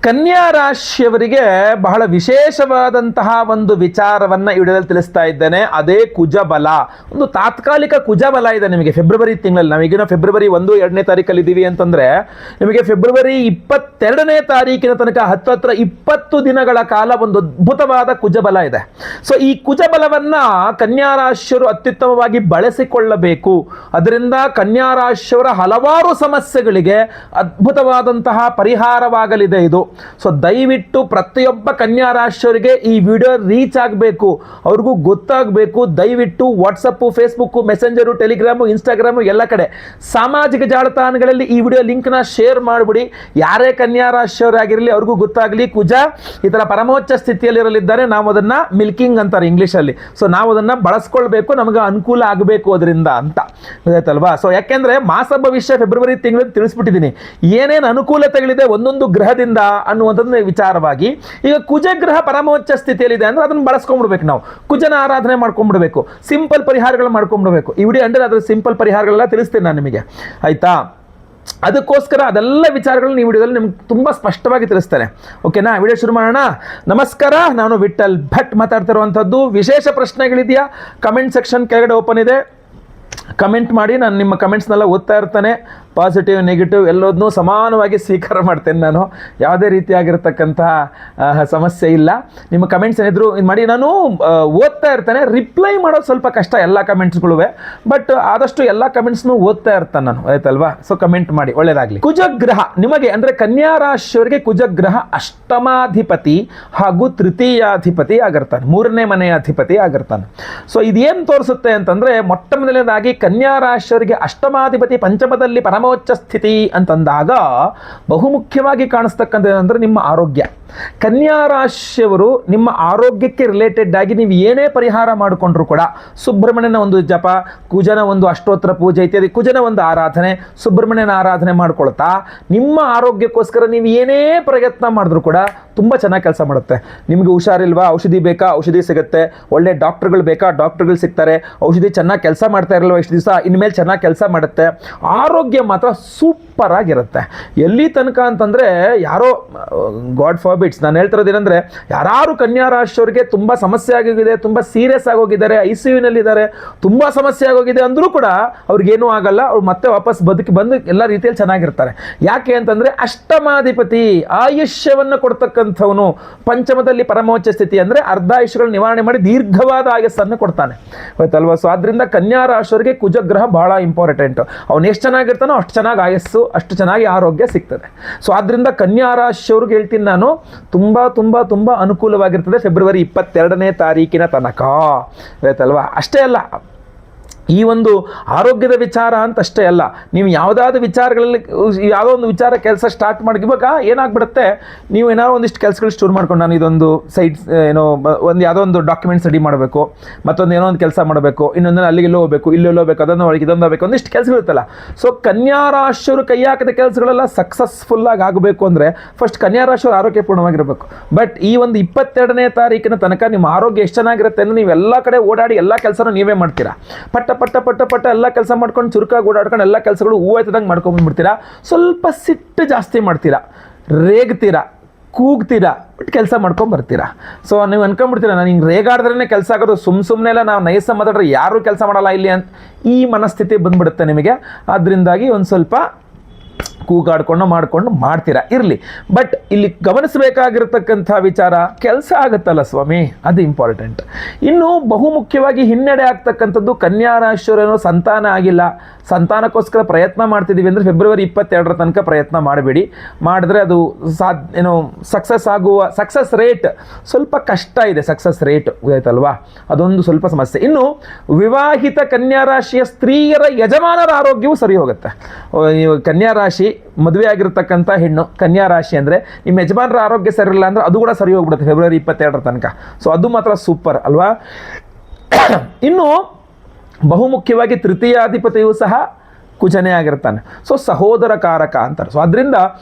ಕನ್ಯಾ ರಾಶಿಯವರಿಗೆ ಬಹಳ ವಿಶೇಷವಾದಂತಹ ಒಂದು ವಿಚಾರವನ್ನ ಈ ವಿಡಿಯೋದಲ್ಲಿ ತಿಳಿಸ್ತಾ ಇದ್ದೇನೆ. ಅದೇ ಕುಜಬಲ. ಒಂದು ತಾತ್ಕಾಲಿಕ ಕುಜಬಲ ಇದೆ ನಿಮಗೆ ಫೆಬ್ರವರಿ ತಿಂಗಳಲ್ಲಿ. ನಾವೀಗಿನ ಫೆಬ್ರವರಿ 1-2ನೇ ತಾರೀಕಲ್ಲಿ ಇದ್ದೀವಿ ಅಂತಂದ್ರೆ ನಿಮಗೆ ಫೆಬ್ರವರಿ 22ನೇ ತಾರೀಕಿನ ತನಕ ಹತ್ರ 20 ದಿನಗಳ ಕಾಲ ಒಂದು ಅದ್ಭುತವಾದ ಕುಜಬಲ ಇದೆ. ಸೊ ಈ ಕುಜಬಲವನ್ನ ಕನ್ಯಾ ರಾಶಿಯವರು ಅತ್ಯುತ್ತಮವಾಗಿ ಬಳಸಿಕೊಳ್ಳಬೇಕು. ಅದರಿಂದ ಕನ್ಯಾ ರಾಶಿಯವರ ಹಲವಾರು ಸಮಸ್ಯೆಗಳಿಗೆ ಅದ್ಭುತವಾದಂತಹ ಪರಿಹಾರವಾಗಲಿದೆ ಇದು. ಸೊ ದಯವಿಟ್ಟು ಪ್ರತಿಯೊಬ್ಬ ಕನ್ಯಾ ರಾಶಿಯವರಿಗೆ ಈ ವಿಡಿಯೋ ರೀಚ್ ಆಗಬೇಕು, ಅವ್ರಿಗೂ ಗೊತ್ತಾಗಬೇಕು. ದಯವಿಟ್ಟು WhatsApp, Facebook, messenger, Telegram, Instagram ಎಲ್ಲ ಕಡೆ ಸಾಮಾಜಿಕ ಜಾಲತಾಣಗಳಲ್ಲಿ ಈ ವಿಡಿಯೋ ಲಿಂಕ್ನ ಶೇರ್ ಮಾಡಿಬಿಡಿ. ಯಾರೇ ಕನ್ಯಾ ರಾಶಿಯವರಾಗಿರಲಿ ಅವ್ರಿಗೂ ಗೊತ್ತಾಗಲಿ ಕುಜ ಈ ಥರ ಪರಮೋಚ್ಚ ಸ್ಥಿತಿಯಲ್ಲಿರಲಿದ್ದಾರೆ. ನಾವು ಅದನ್ನು ಮಿಲ್ಕಿಂಗ್ ಅಂತಾರೆ ಇಂಗ್ಲೀಷಲ್ಲಿ. ಸೊ ನಾವು ಅದನ್ನು ಬಳಸ್ಕೊಳ್ಬೇಕು, ನಮಗೆ ಅನುಕೂಲ ಆಗಬೇಕು ಅದರಿಂದ ಅಂತ ಗೊತ್ತಾಯ್ತಲ್ವಾ. ಸೊ ಯಾಕೆಂದರೆ ಮಾಸ ಭವಿಷ್ಯ ಫೆಬ್ರವರಿ ತಿಂಗಳಲ್ಲಿ ತಿಳಿಸ್ಬಿಟ್ಟಿದ್ದೀನಿ ಏನೇನು ಅನುಕೂಲತೆಗಳಿದೆ ಒಂದೊಂದು ಗ್ರಹದಿಂದ ಅನ್ನುವಂಥದ್ದು ವಿಚಾರವಾಗಿ. ಈಗ ಕುಜಗ್ರಹ ಪರಮೋಚ್ಚ ಸ್ಥಿತಿಯಲ್ಲಿದೆ ಅಂದ್ರೆ ಅದನ್ನು ಬಳಸ್ಕೊಂಡ್ಬಿಡ್ಬೇಕು. ನಾವು ಕುಜನ ಆರಾಧನೆ ಮಾಡ್ಕೊಂಡ್ಬಿಡ್ಬೇಕು, ಸಿಂಪಲ್ ಪರಿಹಾರಗಳು ಮಾಡ್ಕೊಂಡ್ಬಿಡ್ಬೇಕು. ಈ ವಿಡಿಯೋ ಅಂದ್ರೆ ಅದ್ರ ಸಿಂಪಲ್ ಪರಿಹಾರಗಳೆಲ್ಲ ತಿಳಿಸ್ತೇನೆ ನಾನು ನಿಮಗೆ, ಆಯ್ತಾ. ಅದಕ್ಕೋಸ್ಕರ ಅದೆಲ್ಲ ವಿಚಾರಗಳನ್ನ ಈ ವಿಡಿಯೋದಲ್ಲಿ ನಿಮ್ಗೆ ತುಂಬ ಸ್ಪಷ್ಟವಾಗಿ ತಿಳಿಸ್ತೇನೆ. ಓಕೆನಾ, ವಿಡಿಯೋ ಶುರು ಮಾಡೋಣ. ನಮಸ್ಕಾರ, ನಾನು ವಿಠಲ್ ಭಟ್ ಮಾತಾಡ್ತಿರುವಂಥದ್ದು. ವಿಶೇಷ ಪ್ರಶ್ನೆಗಳಿದೆಯಾ? ಕಮೆಂಟ್ ಸೆಕ್ಷನ್ ಕೆಳಗಡೆ ಓಪನ್ ಇದೆ, ಕಮೆಂಟ್ ಮಾಡಿ. ನಾನು ನಿಮ್ಮ ಕಮೆಂಟ್ಸ್ನೆಲ್ಲ ಓದ್ತಾ ಇರ್ತೇನೆ. ಪಾಸಿಟಿವ್, ನೆಗೆಟಿವ್ ಎಲ್ಲದನ್ನೂ ಸಮಾನವಾಗಿ ಸ್ವೀಕಾರ ಮಾಡ್ತೇನೆ ನಾನು. ಯಾವುದೇ ರೀತಿಯಾಗಿರ್ತಕ್ಕಂತಹ ಸಮಸ್ಯೆ ಇಲ್ಲ. ನಿಮ್ಮ ಕಮೆಂಟ್ಸ್ ಏನಿದ್ರು ಇದು ಮಾಡಿ, ನಾನು ಓದ್ತಾ ಇರ್ತೇನೆ. ರಿಪ್ಲೈ ಮಾಡೋದು ಸ್ವಲ್ಪ ಕಷ್ಟ ಎಲ್ಲ ಕಮೆಂಟ್ಸ್ಗಳು, ಬಟ್ ಆದಷ್ಟು ಎಲ್ಲ ಕಮೆಂಟ್ಸ್ನು ಓದ್ತಾ ಇರ್ತೇನೆ ನಾನು, ಆಯ್ತಲ್ವಾ. ಸೊ ಕಮೆಂಟ್ ಮಾಡಿ, ಒಳ್ಳೆಯದಾಗಲಿ. ಕುಜಗ್ರಹ ನಿಮಗೆ ಅಂದರೆ ಕನ್ಯಾ ರಾಶಿಯವರಿಗೆ ಕುಜಗ್ರಹ ಅಷ್ಟಮಾಧಿಪತಿ ಹಾಗೂ ತೃತೀಯಾಧಿಪತಿ ಆಗಿರ್ತಾನೆ, 3ನೇ ಮನೆಯ ಅಧಿಪತಿ ಆಗಿರ್ತಾನೆ. ಸೊ ಇದೇನು ತೋರಿಸುತ್ತೆ ಅಂತಂದರೆ, ಮೊಟ್ಟ ಮೊದಲನೇದಾಗಿ ಕನ್ಯಾ ರಾಶಿಯವರಿಗೆ ಅಷ್ಟಮಾಧಿಪತಿ ಪಂಚಮದಲ್ಲಿ ಪರಮೋಚ್ಚ ಸ್ಥಿತಿ ಅಂತಂದಾಗ ಬಹುಮುಖ್ಯವಾಗಿ ಕಾಣಿಸ್ತಕ್ಕಂಥ ಏನಂದ್ರೆ ನಿಮ್ಮ ಆರೋಗ್ಯ. ಕನ್ಯಾ ರಾಶಿಯವರು ನಿಮ್ಮ ಆರೋಗ್ಯಕ್ಕೆ ರಿಲೇಟೆಡ್ ಆಗಿ ನೀವು ಏನೇ ಪರಿಹಾರ ಮಾಡಿಕೊಂಡ್ರು ಕೂಡ, ಸುಬ್ರಹ್ಮಣ್ಯನ ಒಂದು ಜಪ, ಕುಜನ ಒಂದು ಅಷ್ಟೋತ್ತರ ಪೂಜೆ ಇತ್ಯಾದಿ, ಕುಜನ ಒಂದು ಆರಾಧನೆ, ಸುಬ್ರಹ್ಮಣ್ಯನ ಆರಾಧನೆ ಮಾಡ್ಕೊಳ್ತಾ ನಿಮ್ಮ ಆರೋಗ್ಯಕ್ಕೋಸ್ಕರ ನೀವು ಏನೇ ಪ್ರಯತ್ನ ಮಾಡಿದ್ರು ಕೂಡ ತುಂಬ ಚೆನ್ನಾಗಿ ಕೆಲಸ ಮಾಡುತ್ತೆ. ನಿಮಗೆ ಹುಷಾರಿಲ್ವಾ, ಔಷಧಿ ಬೇಕಾ, ಔಷಧಿ ಸಿಗುತ್ತೆ. ಒಳ್ಳೆ ಡಾಕ್ಟರ್ಗಳು ಬೇಕಾ, ಡಾಕ್ಟರ್ಗಳು ಸಿಗ್ತಾರೆ. ಔಷಧಿ ಚೆನ್ನಾಗಿ ಕೆಲಸ ಮಾಡ್ತಾ ಇರಲ್ವ ಇಷ್ಟು ದಿವಸ, ಇನ್ಮೇಲೆ ಚೆನ್ನಾಗಿ ಕೆಲಸ ಮಾಡುತ್ತೆ. ಆರೋಗ್ಯ ಮಾತ್ರ ಸೂಪರ್ ಆಗಿರುತ್ತೆ. ಎಲ್ಲಿ ತನಕ ಅಂತಂದರೆ, ಯಾರೋ ಗಾಡ್ ಫಾರ್ಬಿಡ್ಸ್ ನಾನು ಹೇಳ್ತಿರೋದು ಏನಂದರೆ, ಯಾರು ಕನ್ಯಾ ರಾಶಿಯವರಿಗೆ ತುಂಬ ಸಮಸ್ಯೆ ಆಗೋಗಿದೆ, ತುಂಬ ಸೀರಿಯಸ್ ಆಗೋಗಿದ್ದಾರೆ, ICUನಲ್ಲಿದ್ದಾರೆ, ತುಂಬ ಸಮಸ್ಯೆ ಆಗೋಗಿದೆ ಅಂದರೂ ಕೂಡ ಅವ್ರಿಗೇನೂ ಆಗಲ್ಲ. ಅವ್ರು ಮತ್ತೆ ವಾಪಸ್ ಬದುಕಿ ಬಂದು ಎಲ್ಲ ರೀತಿಯಲ್ಲಿ ಚೆನ್ನಾಗಿರ್ತಾರೆ. ಯಾಕೆ ಅಂತಂದರೆ ಅಷ್ಟಮಾಧಿಪತಿ ಆಯುಷ್ಯವನ್ನು ಕೊಡ್ತಕ್ಕಂಥವನು. ಪಂಚಮದಲ್ಲಿ ಪರಮೋಚ್ಚ ಸ್ಥಿತಿ ಅಂದರೆ ಅರ್ಧಾಯುಷ್ಯಗಳು ನಿವಾರಣೆ ಮಾಡಿ ದೀರ್ಘವಾದ ಆಯಸ್ಸನ್ನು ಕೊಡ್ತಾನೆ, ಆಯ್ತಲ್ವಾ. ಸೊ ಆದ್ದರಿಂದ ಕನ್ಯಾ ರಾಶಿಯವರಿಗೆ ಕುಜಗ್ರಹ ಬಹಳ ಇಂಪಾರ್ಟೆಂಟ್. ಅವನು ಎಷ್ಟು ಚೆನ್ನಾಗಿರ್ತಾನೋ ಅಷ್ಟು ಚೆನ್ನಾಗಿ ಆಯಸ್ಸು, ಅಷ್ಟು ಚೆನ್ನಾಗಿ ಆರೋಗ್ಯ ಸಿಗ್ತದೆ. ಸೊ ಆದ್ದರಿಂದ ಕನ್ಯಾ ರಾಶಿಯವ್ರಿಗೆ ಹೇಳ್ತೀನಿ ನಾನು, ತುಂಬ ತುಂಬ ತುಂಬ ಅನುಕೂಲವಾಗಿರ್ತದೆ ಫೆಬ್ರವರಿ 22ನೇ ತಾರೀಕಿನ ತನಕ, ಆಯ್ತಲ್ವಾ. ಅಷ್ಟೇ ಅಲ್ಲ, ಈ ಒಂದು ಆರೋಗ್ಯದ ವಿಚಾರ ಅಂತ ಅಷ್ಟೇ ಅಲ್ಲ, ನೀವು ಯಾವುದಾದ್ರು ವಿಚಾರಗಳಲ್ಲಿ ಯಾವುದೋ ಒಂದು ವಿಚಾರ ಕೆಲಸ ಸ್ಟಾರ್ಟ್ ಮಾಡಿವಾಗ ಏನಾಗ್ಬಿಡುತ್ತೆ, ನೀವು ಏನಾದ್ರು ಒಂದಿಷ್ಟು ಕೆಲಸಗಳು ಶುರು ಮಾಡ್ಕೊಂಡು, ನಾನು ಇದೊಂದು ಸೈಡ್ ಏನೋ ಒಂದು ಯಾವುದೋ ಒಂದು ಡಾಕ್ಯುಮೆಂಟ್ಸ್ ರೆಡಿ ಮಾಡಬೇಕು, ಮತ್ತೊಂದು ಏನೋ ಒಂದು ಕೆಲಸ ಮಾಡಬೇಕು, ಇನ್ನೊಂದು ಅಲ್ಲಿಗೆಲ್ಲೋ ಹೋಗಬೇಕು, ಇಲ್ಲೆಲ್ಲೋ ಹೋಗಬೇಕು, ಅದನ್ನು ಒಳಗೆ ಇದೊಂದು ಹೋಗಬೇಕು, ಒಂದಿಷ್ಟು ಕೆಲಸಗಳಿರುತ್ತಲ್ಲ. ಸೊ ಕನ್ಯಾ ರಾಶಿಯವರು ಕೈ ಹಾಕಿದ ಕೆಲಸಗಳೆಲ್ಲ ಸಕ್ಸಸ್ಫುಲ್ಲಾಗಿ ಆಗಬೇಕು ಅಂದರೆ ಫಸ್ಟ್ ಕನ್ಯಾ ರಾಶಿಯವರು ಆರೋಗ್ಯಪೂರ್ಣವಾಗಿರಬೇಕು. ಬಟ್ ಈ ಒಂದು 22ನೇ ತಾರೀಕಿನ ತನಕ ನಿಮ್ಮ ಆರೋಗ್ಯ ಎಷ್ಟು ಚೆನ್ನಾಗಿರುತ್ತೆ ಅಂದರೆ, ನೀವು ಎಲ್ಲ ಕಡೆ ಓಡಾಡಿ ಎಲ್ಲ ಕೆಲಸನೂ ನೀವೇ ಮಾಡ್ತೀರಾ. ಪಟ್ಟ ಎಲ್ಲ ಕೆಲಸ ಮಾಡ್ಕೊಂಡು ಚುರುಕಾಗಿ ಓಡಾಡ್ಕೊಂಡು ಎಲ್ಲ ಕೆಲಸಗಳು ಹೂವಾಯ್ತದಂಗೆ ಮಾಡ್ಕೊಂಡ್ಬಿಡ್ತೀರಾ. ಸ್ವಲ್ಪ ಸಿಟ್ಟು ಜಾಸ್ತಿ ಮಾಡ್ತೀರಾ, ರೇಗ್ತೀರಾ, ಕೂಗ್ತೀರಾ, ಬಟ್ ಕೆಲಸ ಮಾಡ್ಕೊಂಡು ಬರ್ತೀರಾ. ಸೊ ನೀವು ಅನ್ಕೊಂಡ್ಬಿಡ್ತೀರಾ, ನಾನು ಹಿಂಗೆ ರೇಗಾಡಿದ್ರೇ ಕೆಲಸ ಆಗೋದು, ಸುಮ್ಮನೆ ಎಲ್ಲ ನಾವು ನೈಸ ಮಾತಾಡ್ರೆ ಯಾರೂ ಕೆಲಸ ಮಾಡಲ್ಲ ಇಲ್ಲಿ ಅಂತ ಈ ಮನಸ್ಥಿತಿ ಬಂದ್ಬಿಡುತ್ತೆ ನಿಮಗೆ. ಅದರಿಂದಾಗಿ ಒಂದು ಸ್ವಲ್ಪ ಕೂಗಾಡ್ಕೊಂಡು ಮಾಡ್ತೀರಾ, ಇರಲಿ. ಬಟ್ ಇಲ್ಲಿ ಗಮನಿಸಬೇಕಾಗಿರ್ತಕ್ಕಂಥ ವಿಚಾರ, ಕೆಲಸ ಆಗುತ್ತಲ್ಲ ಸ್ವಾಮಿ, ಅದು ಇಂಪಾರ್ಟೆಂಟ್. ಇನ್ನು ಬಹುಮುಖ್ಯವಾಗಿ ಹಿನ್ನಡೆ ಆಗ್ತಕ್ಕಂಥದ್ದು, ಕನ್ಯಾ ರಾಶಿಯವರೇನೋ ಸಂತಾನ ಆಗಿಲ್ಲ, ಸಂತಾನಕ್ಕೋಸ್ಕರ ಪ್ರಯತ್ನ ಮಾಡ್ತಿದ್ದೀವಿ ಅಂದರೆ ಫೆಬ್ರವರಿ 22ರ ತನಕ ಪ್ರಯತ್ನ ಮಾಡಬೇಡಿ. ಮಾಡಿದ್ರೆ ಅದು ಸಕ್ಸಸ್ ರೇಟ್ ಸ್ವಲ್ಪ ಕಷ್ಟ ಇದೆ, ಸಕ್ಸಸ್ ರೇಟ್ ಆಯ್ತಲ್ವಾ, ಅದೊಂದು ಸ್ವಲ್ಪ ಸಮಸ್ಯೆ. ಇನ್ನು ವಿವಾಹಿತ ಕನ್ಯಾ ರಾಶಿಯ ಸ್ತ್ರೀಯರ ಯಜಮಾನರ ಆರೋಗ್ಯವು ಸರಿ ಹೋಗುತ್ತೆ. ಕನ್ಯಾ ರಾಶಿ ಮದುವೆ ಆಗಿರ್ತಕ್ಕಂಥ ಹೆಣ್ಣು ಕನ್ಯಾ ರಾಶಿ ಅಂದರೆ ನಿಮ್ಮ ಯಜಮಾನರ ಆರೋಗ್ಯ ಸರಿ ಇಲ್ಲ ಅಂದರೆ ಅದು ಕೂಡ ಸರಿ ಹೋಗ್ಬಿಡುತ್ತೆ ಫೆಬ್ರವರಿ 22ರ ತನಕ. ಸೊ ಅದು ಮಾತ್ರ ಸೂಪರ್ ಅಲ್ವಾ. ಇನ್ನು ಬಹುಮುಖ್ಯವಾಗಿ ತೃತೀಯಾಧಿಪತಿಯೂ ಸಹ ಕುಜನೇ ಆಗಿರ್ತಾನೆ. ಸೊ ಸಹೋದರ ಕಾರಕ ಅಂತಾರೆ. ಸೊ ಅದರಿಂದ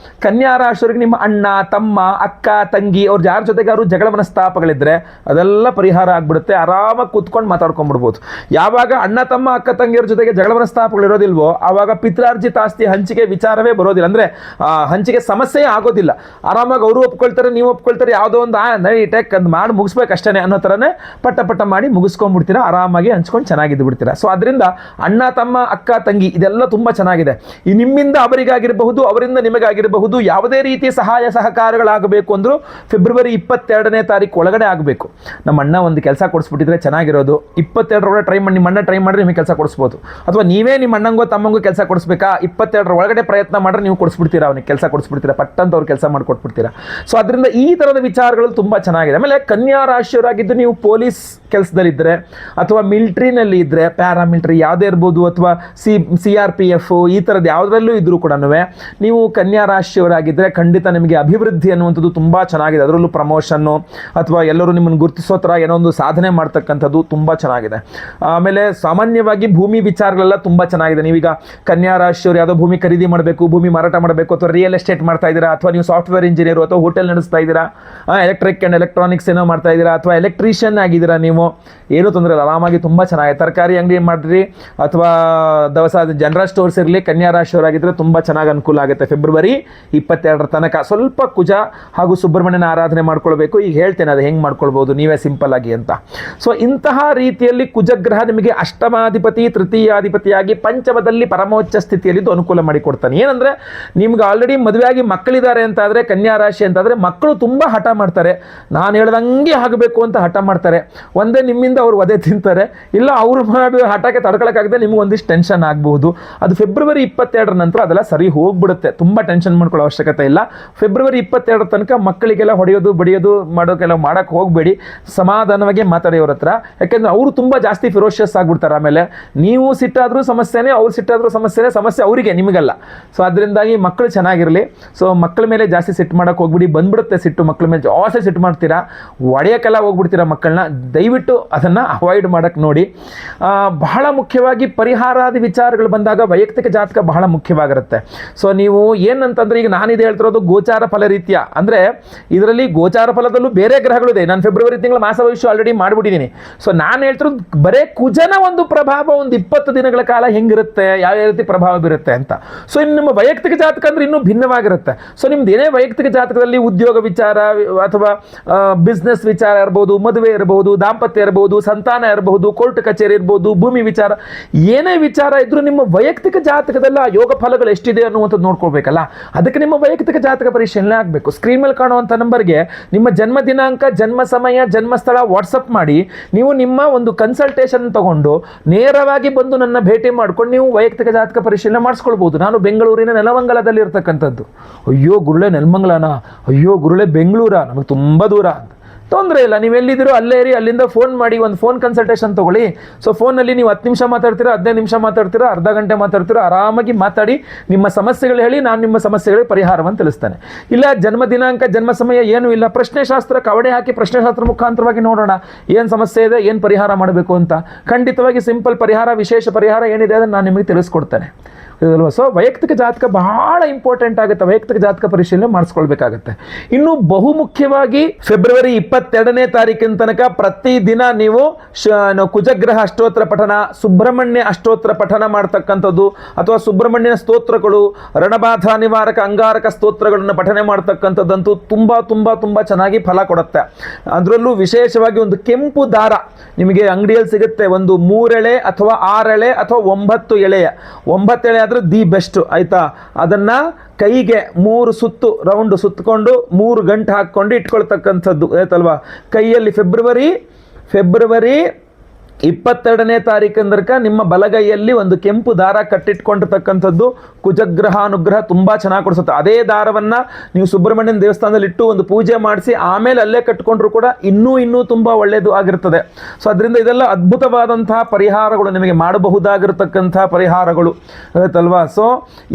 ಕನ್ಯಾ ರಾಶಿಯವರಿಗೆ ನಿಮ್ಮ ಅಣ್ಣ, ತಮ್ಮ, ಅಕ್ಕ, ತಂಗಿ ಅವ್ರು ಯಾರ ಜೊತೆಗೆ ಅವರು ಜಗಳ ಮನಸ್ತಾಪಗಳಿದ್ರೆ ಅದೆಲ್ಲ ಪರಿಹಾರ ಆಗ್ಬಿಡುತ್ತೆ. ಆರಾಮಾಗಿ ಕೂತ್ಕೊಂಡು ಮಾತಾಡ್ಕೊಂಡ್ಬಿಡ್ಬೋದು. ಯಾವಾಗ ಅಣ್ಣ, ತಮ್ಮ, ಅಕ್ಕ, ತಂಗಿಯರ ಜೊತೆಗೆ ಜಗಳ ಮನಸ್ತಾಪಗಳು ಇರೋದಿಲ್ವೋ ಆವಾಗ ಪಿತ್ರಾರ್ಜಿತ ಆಸ್ತಿ ಹಂಚಿಕೆ ವಿಚಾರವೇ ಬರೋದಿಲ್ಲ. ಅಂದರೆ ಹಂಚಿಕೆ ಸಮಸ್ಯೆ ಆಗೋದಿಲ್ಲ. ಆರಾಮಾಗಿ ಅವರು ಒಪ್ಕೊಳ್ತಾರೆ, ನೀವು ಒಪ್ಕೊಳ್ತಾರೆ, ಯಾವುದೋ ಒಂದು ಟೆಕ್ ಅದು ಮಾಡಿ ಮುಗಿಸ್ಬೇಕಷ್ಟೇ ಅನ್ನೋ ಥರನೇ ಪಟ್ಟ ಮಾಡಿ ಮುಗಿಸ್ಕೊಂಡ್ಬಿಡ್ತೀರಾ. ಆರಾಮಾಗಿ ಹಂಚ್ಕೊಂಡು ಚೆನ್ನಾಗಿದ್ದು ಬಿಡ್ತೀರಾ. ಸೊ ಅದರಿಂದ ಅಣ್ಣ, ತಮ್ಮ, ಅಕ್ಕ, ತಂಗಿ ಇದೆಲ್ಲ ತುಂಬ ಚೆನ್ನಾಗಿದೆ. ಈ ನಿಮ್ಮಿಂದ ಅವರಿಗಾಗಿರಬಹುದು, ಅವರಿಂದ ನಿಮಗಾಗಿರಬಹುದು, ಯಾವುದೇ ರೀತಿಯ ಸಹಾಯ ಸಹಕಾರಗಳಾಗಬೇಕು ಅಂದರೂ ಫೆಬ್ರವರಿ 22ನೇ ತಾರೀಕು ಒಳಗಡೆ ಆಗಬೇಕು. ನಮ್ಮ ಅಣ್ಣ ಒಂದು ಕೆಲಸ ಕೊಡಿಸ್ಬಿಟ್ಟಿದ್ರೆ ಚೆನ್ನಾಗಿರೋದು. 22ರ ಒಳಗೆ ಟ್ರೈ ಮಾಡಿ, ನಿಮ್ಮ ಅಣ್ಣ ಟ್ರೈ ಮಾಡಿದ್ರೆ ನಿಮಗೆ ಕೆಲಸ ಕೊಡಿಸ್ಬೋದು. ಅಥವಾ ನೀವೇ ನಿಮ್ಮ ಅಣ್ಣಂಗೋ ತಮ್ಮಂಗೋ ಕೆಲಸ ಕೊಡಿಸ್ಬೇಕಾ, 22ರ ಒಳಗಡೆ ಪ್ರಯತ್ನ ಮಾಡಿದ್ರೆ ನೀವು ಕೊಡಿಸ್ಬಿಡ್ತೀರಾ, ಅವನಿಗೆ ಕೆಲಸ ಕೊಡಿಸ್ಬಿಡ್ತೀರಾ, ಪಟ್ಟಂತ ಅವ್ರು ಕೆಲಸ ಮಾಡಿಕೊಟ್ಬಿಡ್ತೀರಾ. ಸೊ ಅದರಿಂದ ಈ ಥರದ ವಿಚಾರಗಳು ತುಂಬ ಚೆನ್ನಾಗಿದೆ. ಆಮೇಲೆ ಕನ್ಯಾ ರಾಶಿಯವರಾಗಿದ್ದು ನೀವು ಪೊಲೀಸ್ ಕೆಲಸದಲ್ಲಿದ್ದರೆ ಅಥವಾ ಮಿಲಿಟ್ರಿನಲ್ಲಿ ಇದ್ದರೆ, ಪ್ಯಾರಾಮಿಲಿಟ್ರಿ ಯಾವುದೇ ಇರ್ಬೋದು, ಅಥವಾ CRPF ಈ ಥರದ್ದು ಯಾವುದರಲ್ಲೂ ಇದ್ದರೂ ಕೂಡ ನೀವು ಕನ್ಯಾ ರಾಶಿಯವರಾಗಿದ್ದರೆ ಖಂಡಿತ ನಿಮಗೆ ಅಭಿವೃದ್ಧಿ ಅನ್ನುವಂಥದ್ದು ತುಂಬ ಚೆನ್ನಾಗಿದೆ. ಅದರಲ್ಲೂ ಪ್ರಮೋಷನ್ನು ಅಥವಾ ಎಲ್ಲರೂ ನಿಮ್ಮನ್ನು ಗುರುತಿಸೋ ಥರ ಏನೋ ಒಂದು ಸಾಧನೆ ಮಾಡ್ತಕ್ಕಂಥದ್ದು ತುಂಬ ಚೆನ್ನಾಗಿದೆ. ಆಮೇಲೆ ಸಾಮಾನ್ಯವಾಗಿ ಭೂಮಿ ವಿಚಾರಗಳೆಲ್ಲ ತುಂಬ ಚೆನ್ನಾಗಿದೆ. ನೀವೀಗ ಕನ್ಯಾ ರಾಶಿಯವರು ಯಾವುದೋ ಭೂಮಿ ಖರೀದಿ ಮಾಡಬೇಕು, ಭೂಮಿ ಮಾರಾಟ ಮಾಡಬೇಕು, ಅಥವಾ ರಿಯಲ್ ಎಸ್ಟೇಟ್ ಮಾಡ್ತಾ ಇದ್ದೀರಾ, ಅಥವಾ ನೀವು ಸಾಫ್ಟ್ವೇರ್ ಇಂಜಿನಿಯರು ಅಥವಾ ಹೋಟೆಲ್ ನಡೆಸ್ತಾ ಇದ್ದೀರಾ, ಎಲೆಕ್ಟ್ರಿಕ್ ಆ್ಯಂಡ್ ಎಲೆಕ್ಟ್ರಾನಿಕ್ಸ್ ಏನೋ ಮಾಡ್ತಾ ಇದ್ದೀರಾ, ಅಥವಾ ಎಲೆಕ್ಟ್ರಿಷಿಯನ್ ಆಗಿದ್ದೀರಾ, ನೀವು ಏನೂ ತೊಂದರೆ ಇಲ್ಲ, ಆರಾಮಾಗಿ ತುಂಬ ಚೆನ್ನಾಗಿದೆ. ತರಕಾರಿ ಅಂಗಡಿ ಮಾಡಿರಿ ಅಥವಾ ದವಸ ಜನರಲ್ ಸ್ಟೋರ್ಸ್ ಇರಲಿ, ಕನ್ಯಾ ರಾಶಿಯವರಾಗಿದ್ದರೆ ತುಂಬ ಚೆನ್ನಾಗಿ ಅನುಕೂಲ ಆಗುತ್ತೆ. ಫೆಬ್ರವರಿ 22ರ ತನಕ ಸ್ವಲ್ಪ ಕುಜ ಹಾಗೂ ಸುಬ್ರಹ್ಮಣ್ಯನ ಆರಾಧನೆ ಮಾಡ್ಕೊಳ್ಬೇಕು. ಈಗ ಹೇಳ್ತೇನೆ ಅದು ಹೆಂಗೆ ಮಾಡ್ಕೊಳ್ಬೋದು ನೀವೇ ಸಿಂಪಲ್ ಆಗಿ ಅಂತ. ಸೊ ಇಂತಹ ರೀತಿಯಲ್ಲಿ ಕುಜಗ್ರಹ ನಿಮಗೆ ಅಷ್ಟಮಾಧಿಪತಿ, ತೃತೀಯಾಧಿಪತಿಯಾಗಿ ಪಂಚಮದಲ್ಲಿ ಪರಮೋಚ್ಚ ಸ್ಥಿತಿಯಲ್ಲಿದ್ದು ಅನುಕೂಲ ಮಾಡಿಕೊಡ್ತಾನೆ. ಏನಂದರೆ ನಿಮ್ಗೆ ಆಲ್ರೆಡಿ ಮದುವೆಯಾಗಿ ಮಕ್ಕಳಿದ್ದಾರೆ ಅಂತಾದರೆ, ಕನ್ಯಾ ರಾಶಿ ಅಂತಾದರೆ ಮಕ್ಕಳು ತುಂಬ ಹಠ ಮಾಡ್ತಾರೆ. ನಾನು ಹೇಳ್ದಂಗೆ ಆಗಬೇಕು ಅಂತ ಹಠ ಮಾಡ್ತಾರೆ. ಒಂದೇ ನಿಮ್ಮಿಂದ ಅವ್ರು ಒದೆ ತಿಂತಾರೆ, ಇಲ್ಲ ಅವರು ಮಾಡೋ ಹಠಕ್ಕೆ ತಡ್ಕೊಳಕ್ಕಾಗದೆ ನಿಮ್ಗೆ ಒಂದಿಷ್ಟು ಟೆನ್ಷನ್ ಆಗಬಹುದು. ಅದು ಫೆಬ್ರವರಿ 22ರ ನಂತರ ಅದೆಲ್ಲ ಸರಿ ಹೋಗ್ಬಿಡುತ್ತೆ. ತುಂಬ ಟೆನ್ಷನ್ ಮಾಡ್ಕೊಳ್ಳೋ ಅವಶ್ಯಕತೆ ಇಲ್ಲ. ಫೆಬ್ರವರಿ 22ರ ತನಕ ಮಕ್ಕಳಿಗೆಲ್ಲ ಹೊಡೆಯೋದು ಬಡಿಯೋದು ಮಾಡೋಕ್ಕೆಲ್ಲ ಮಾಡೋಕ್ಕೆ ಹೋಗಬೇಡಿ. ಸಮಾಧಾನವಾಗಿ ಮಾತಾಡಿ ಅವ್ರ ಹತ್ರ. ಯಾಕೆಂದರೆ ಅವರು ತುಂಬ ಜಾಸ್ತಿ ಫಿರೋಷಿಯಸ್ ಆಗಿಬಿಡ್ತಾರೆ. ಆಮೇಲೆ ನೀವು ಸಿಟ್ಟಾದರೂ ಸಮಸ್ಯೆನೇ, ಅವ್ರು ಸಿಟ್ಟಾದರೂ ಸಮಸ್ಯೆನೇ, ಸಮಸ್ಯೆ ಅವರಿಗೆ, ನಿಮಗಲ್ಲ. ಸೊ ಅದರಿಂದಾಗಿ ಮಕ್ಕಳು ಚೆನ್ನಾಗಿರಲಿ. ಸೊ ಮಕ್ಕಳ ಮೇಲೆ ಜಾಸ್ತಿ ಸಿಟ್ಟು ಮಾಡೋಕ್ಕೆ ಹೋಗ್ಬಿಡಿ. ಬಂದ್ಬಿಡುತ್ತೆ ಸಿಟ್ಟು ಮಕ್ಕಳ ಮೇಲೆ, ಜಾಸ್ತಿ ಸಿಟ್ಟು ಮಾಡ್ತೀರಾ, ಒಡೆಯೋಕ್ಕೆಲ್ಲ ಹೋಗ್ಬಿಡ್ತೀರಾ ಮಕ್ಕಳನ್ನ. ದಯವಿಟ್ಟು ಅದನ್ನು ಅವಾಯ್ಡ್ ಮಾಡೋಕ್ಕೆ ನೋಡಿ. ಬಹಳ ಮುಖ್ಯವಾಗಿ ಪರಿಹಾರಾದಿ ವಿಚಾರಗಳು ಬಂದಾಗ ವೈಯಕ್ತಿಕ ಜಾತಕ ಬಹಳ ಮುಖ್ಯವಾಗಿರುತ್ತೆ. ಸೊ ನೀವು ಏನಂತಂದರೆ, ಈಗ ನಾನಿದೆ ಹೇಳ್ತಿರೋದು ಗೋಚಾರ ಫಲ ರೀತಿಯ, ಅಂದರೆ ಇದರಲ್ಲಿ ಗೋಚಾರ ಫಲದಲ್ಲೂ ಬೇರೆ ಗ್ರಹಗಳಿದೆ. ನಾನು ಫೆಬ್ರವರಿ ತಿಂಗಳ ಮಾಸ ಭವಿಷ್ಯ ಆಲ್ರೆಡಿ ಮಾಡಿಬಿಟ್ಟಿದ್ದೀನಿ. ಸೊ ನಾನು ಹೇಳ್ತಿರೋದು ಬರೇ ಕುಜನ ಒಂದು ಪ್ರಭಾವ ಒಂದು 20 ದಿನಗಳ ಕಾಲ ಹೆಂಗಿರುತ್ತೆ, ಯಾವ ರೀತಿ ಪ್ರಭಾವ ಬೀರುತ್ತೆ ಅಂತ. ಸೊ ಇನ್ನು ನಿಮ್ಮ ವೈಯಕ್ತಿಕ ಜಾತಕ ಅಂದರೆ ಇನ್ನೂ ಭಿನ್ನವಾಗಿರುತ್ತೆ. ಸೊ ನಿಮ್ದು ಏನೇ ವೈಯಕ್ತಿಕ ಜಾತಕದಲ್ಲಿ ಉದ್ಯೋಗ ವಿಚಾರ ಅಥವಾ ಬಿಸ್ನೆಸ್ ವಿಚಾರ ಇರ್ಬೋದು, ಮದುವೆ ಇರಬಹುದು, ದಾಂಪತ್ಯ ಇರಬಹುದು, ಸಂತಾನ ಇರಬಹುದು, ಕೋರ್ಟ್ ಕಚೇರಿ ಇರ್ಬೋದು, ಭೂಮಿ ವಿಚಾರ, ಏನೇ ವಿಚಾರ ಇದ್ರೂ ನಿಮ್ಮ ವೈಯಕ್ತಿಕ ಜಾತಕದಲ್ಲ ಯೋಗ ಫಲಗಳು ಎಷ್ಟಿದೆ ಅನ್ನುವಂಥದ್ದು ನೋಡ್ಕೊಳ್ಬೇಕಲ್ಲ. ಅದಕ್ಕೆ ನಿಮ್ಮ ವೈಯಕ್ತಿಕ ಜಾತಕ ಪರಿಶೀಲನೆ ಆಗಬೇಕು. ಸ್ಕ್ರೀನ್ ಮೇಲೆ ಕಾಣುವಂಥ ನಂಬರ್ಗೆ ನಿಮ್ಮ ಜನ್ಮ ದಿನಾಂಕ, ಜನ್ಮ ಸಮಯ, ಜನ್ಮಸ್ಥಳ ವಾಟ್ಸಪ್ ಮಾಡಿ ನೀವು ನಿಮ್ಮ ಒಂದು ಕನ್ಸಲ್ಟೇಷನ್ ತಗೊಂಡು ನೇರವಾಗಿ ಬಂದು ನನ್ನ ಭೇಟಿ ಮಾಡ್ಕೊಂಡು ನೀವು ವೈಯಕ್ತಿಕ ಜಾತಕ ಪರಿಶೀಲನೆ ಮಾಡಿಸ್ಕೊಳ್ಬೋದು. ನಾನು ಬೆಂಗಳೂರಿನ ನೆಲಮಂಗಲದಲ್ಲಿ ಇರ್ತಕ್ಕಂಥದ್ದು. ಅಯ್ಯೋ ಗುರುಳೆ ನೆಲಮಂಗಲನ, ಅಯ್ಯೋ ಗುರುಳೆ ಬೆಂಗಳೂರ, ನಮಗೆ ತುಂಬ ದೂರ. ತೊಂದರೆ ಇಲ್ಲ, ನೀವು ಎಲ್ಲಿದ್ದೀರೋ ಅಲ್ಲೇ ಇರಿ, ಅಲ್ಲಿಂದ ಫೋನ್ ಮಾಡಿ ಒಂದು ಫೋನ್ ಕನ್ಸಲ್ಟೇಷನ್ ತೊಗೊಳ್ಳಿ. ಸೊ ಫೋನಲ್ಲಿ ನೀವು 10 ನಿಮಿಷ ಮಾತಾಡ್ತೀರಾ, 15 ನಿಮಿಷ ಮಾತಾಡ್ತೀರಾ, ಅರ್ಧ ಗಂಟೆ ಮಾತಾಡ್ತೀರಾ, ಆರಾಮಾಗಿ ಮಾತಾಡಿ ನಿಮ್ಮ ಸಮಸ್ಯೆಗಳು ಹೇಳಿ, ನಾನು ನಿಮ್ಮ ಸಮಸ್ಯೆಗಳಿಗೆ ಪರಿಹಾರವನ್ನು ತಿಳಿಸ್ತೇನೆ. ಇಲ್ಲ ಜನ್ಮ ದಿನಾಂಕ, ಜನ್ಮ ಸಮಯ ಏನೂ ಇಲ್ಲ, ಪ್ರಶ್ನೆಶಾಸ್ತ್ರ ಕವಡೆ ಹಾಕಿ ಪ್ರಶ್ನೆಶಾಸ್ತ್ರ ಮುಖಾಂತರವಾಗಿ ನೋಡೋಣ ಏನು ಸಮಸ್ಯೆ ಇದೆ, ಏನು ಪರಿಹಾರ ಮಾಡಬೇಕು ಅಂತ. ಖಂಡಿತವಾಗಿ ಸಿಂಪಲ್ ಪರಿಹಾರ, ವಿಶೇಷ ಪರಿಹಾರ ಏನಿದೆ ಅದನ್ನು ನಾನು ನಿಮಗೆ ತಿಳಿಸ್ಕೊಡ್ತೇನೆ ಅಲ್ವಾ. ಸೊ ವೈಯಕ್ತಿಕ ಜಾತಕ ಬಹಳ ಇಂಪಾರ್ಟೆಂಟ್ ಆಗುತ್ತೆ. ವೈಯಕ್ತಿಕ ಜಾತಕ ಪರಿಶೀಲನೆ ಮಾಡಿಸ್ಕೊಳ್ಬೇಕಾಗತ್ತೆ. ಇನ್ನು ಬಹುಮುಖ್ಯವಾಗಿ ಫೆಬ್ರವರಿ 22ನೇ ತಾರೀಕಿನ ತನಕ ಪ್ರತಿದಿನ ನೀವು ಕುಜಗ್ರಹ ಅಷ್ಟೋತ್ತರ ಪಠನ, ಸುಬ್ರಹ್ಮಣ್ಯ ಅಷ್ಟೋತ್ತರ ಪಠನ ಮಾಡ್ತಕ್ಕಂಥದ್ದು, ಅಥವಾ ಸುಬ್ರಹ್ಮಣ್ಯನ ಸ್ತೋತ್ರಗಳು, ರಣಬಾಧ ನಿವಾರಕ ಅಂಗಾರಕ ಸ್ತೋತ್ರಗಳನ್ನು ಪಠನೆ ಮಾಡ್ತಕ್ಕಂಥದ್ದಂತೂ ತುಂಬ ತುಂಬ ತುಂಬ ಚೆನ್ನಾಗಿ ಫಲ ಕೊಡುತ್ತೆ. ಅದರಲ್ಲೂ ವಿಶೇಷವಾಗಿ ಒಂದು ಕೆಂಪು ದಾರ ನಿಮಗೆ ಅಂಗಡಿಯಲ್ಲಿ ಸಿಗುತ್ತೆ. ಒಂದು 3 ಎಳೆ ಅಥವಾ 6 ಎಳೆ ಅಥವಾ 9 ಎಳೆಯ, 9 ಎಳೆ ಆದರೆ ದಿ ಬೆಸ್ಟ್ ಆಯಿತಾ. ಅದನ್ನು ಕೈಗೆ 3 ಸುತ್ತು ರೌಂಡ್ ಸುತ್ತಕೊಂಡು 3 ಗಂಟೆ ಹಾಕ್ಕೊಂಡು ಇಟ್ಕೊಳ್ತಕ್ಕಂಥದ್ದು ಆಯ್ತಲ್ವಾ. ಕೈಯಲ್ಲಿ ಫೆಬ್ರವರಿ 22ನೇ ತಾರೀಕಂದ್ರಕ ನಿಮ್ಮ ಬಲಗೈಯಲ್ಲಿ ಒಂದು ಕೆಂಪು ದಾರ ಕಟ್ಟಿಟ್ಕೊಂಡಿರ್ತಕ್ಕಂಥದ್ದು ಕುಜಗ್ರಹ ಅನುಗ್ರಹ ತುಂಬ ಚೆನ್ನಾಗಿ ಕೊಡಿಸುತ್ತೆ. ಅದೇ ದಾರವನ್ನು ನೀವು ಸುಬ್ರಹ್ಮಣ್ಯನ ದೇವಸ್ಥಾನದಲ್ಲಿ ಇಟ್ಟು ಒಂದು ಪೂಜೆ ಮಾಡಿಸಿ ಆಮೇಲೆ ಅಲ್ಲೇ ಕಟ್ಕೊಂಡ್ರು ಕೂಡ ಇನ್ನೂ ತುಂಬ ಒಳ್ಳೆಯದು ಆಗಿರ್ತದೆ. ಸೊ ಅದರಿಂದ ಇದೆಲ್ಲ ಅದ್ಭುತವಾದಂತಹ ಪರಿಹಾರಗಳು, ನಿಮಗೆ ಮಾಡಬಹುದಾಗಿರತಕ್ಕಂಥ ಪರಿಹಾರಗಳು ಆಯ್ತಲ್ವಾ. ಸೊ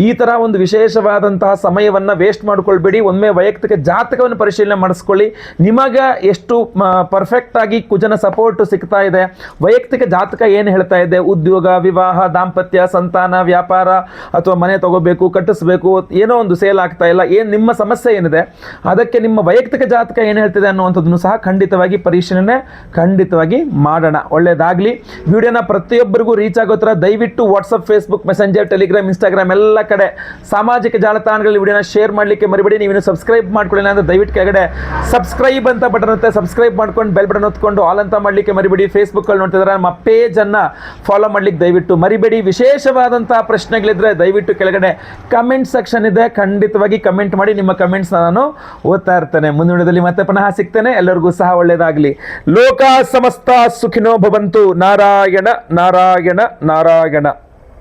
ಈ ಥರ ಒಂದು ವಿಶೇಷವಾದಂತಹ ಸಮಯವನ್ನು ವೇಸ್ಟ್ ಮಾಡ್ಕೊಳ್ಬೇಡಿ. ಒಮ್ಮೆ ವೈಯಕ್ತಿಕ ಜಾತಕವನ್ನು ಪರಿಶೀಲನೆ ಮಾಡಿಸ್ಕೊಳ್ಳಿ. ನಿಮಗೆ ಎಷ್ಟು ಪರ್ಫೆಕ್ಟ್ ಆಗಿ ಕುಜನ ಸಪೋರ್ಟ್ ಸಿಗ್ತಾ ಇದೆ, ವೈಯಕ್ತಿಕ ಜಾತಕ ಏನು ಹೇಳ್ತಾ ಇದೆ, ಉದ್ಯೋಗ, ವಿವಾಹ, ದಾಂಪತ್ಯ, ಸಂತಾನ, ವ್ಯಾಪಾರ ಅಥವಾ ಮನೆ ತಗೋಬೇಕು, ಕಟ್ಟಿಸ್ಬೇಕು, ಏನೋ ಒಂದು ಸೇಲ್ ಆಗ್ತಾ ಇಲ್ಲ, ಏನು ನಿಮ್ಮ ಸಮಸ್ಯೆ ಏನಿದೆ ಅದಕ್ಕೆ ನಿಮ್ಮ ವೈಯಕ್ತಿಕ ಜಾತಕ ಏನು ಹೇಳ್ತಿದೆ ಅನ್ನುವಂಥದ್ದನ್ನು ಸಹ ಖಂಡಿತವಾಗಿ ಪರಿಶೀಲನೆ ಮಾಡೋಣ. ಒಳ್ಳೆಯದಾಗಲಿ. ವಿಡಿಯೋನ ಪ್ರತಿಯೊಬ್ಬರಿಗೂ ರೀಚ್ ಆಗೋ ಥರ ದಯವಿಟ್ಟು WhatsApp, Facebook, messenger, Telegram, Instagram ಎಲ್ಲ ಕಡೆ ಸಾಮಾಜಿಕ ಜಾಲತಾಣಗಳಲ್ಲಿ ವಿಡಿಯೋನ ಶೇರ್ ಮಾಡಲಿಕ್ಕೆ ಮರಿಬೇಡಿ. ನೀವೇನು ಸಬ್ಸ್ಕ್ರೈಬ್ ಮಾಡ್ಕೊಳ್ಳಿ ಅಂದರೆ ದಯವಿಟ್ಟು ಕೆಳಗಡೆ ಸಬ್ಸ್ಕ್ರೈಬ್ ಅಂತ ಬಟನ್ ಇರುತ್ತೆ, ಸಬ್ಸ್ಕ್ರೈಬ್ ಮಾಡ್ಕೊಂಡು ಬೆಲ್ ಬಟನ್ ಹೊತ್ಕೊಂಡು ಆಲ್ ಅಂತ ಮಾಡಲಿಕ್ಕೆ ಮರಿಬೇಡಿ. ಫೇಸ್ಬುಕ್ಕಲ್ಲಿ ನೋಡ್ತಿದ್ದಾರೆ ನಮ್ಮ ಪೇಜನ್ನು ಫಾಲೋ ಮಾಡಲಿಕ್ಕೆ ದಯವಿಟ್ಟು ಮರಿಬೇಡಿ. ವಿಶೇಷವಾದಂತಹ ಪ್ರಶ್ನೆಗಳಿದ್ರೆ ದಯವಿಟ್ಟು ಕೆಳಗಡೆ ಕಮೆಂಟ್ ಸೆಕ್ಷನ್ ಇದೆ, ಖಂಡಿತವಾಗಿ ಕಮೆಂಟ್ ಮಾಡಿ. ನಿಮ್ಮ ಕಮೆಂಟ್ಸ್ ನಾನು ಓದ್ತಾ ಇರ್ತೇನೆ. ಮುಂದಿನ ವಿಡಿಯೋದಲ್ಲಿ ಮತ್ತೆ ಪುನಃ ಸಿಗ್ತೇನೆ. ಎಲ್ಲರಿಗೂ ಸಹ ಒಳ್ಳೆಯದಾಗಲಿ. ಲೋಕ ಸಮಸ್ತ ಸುಖಿನೋ ಭವಂತು. ನಾರಾಯಣ ನಾರಾಯಣ ನಾರಾಯಣ.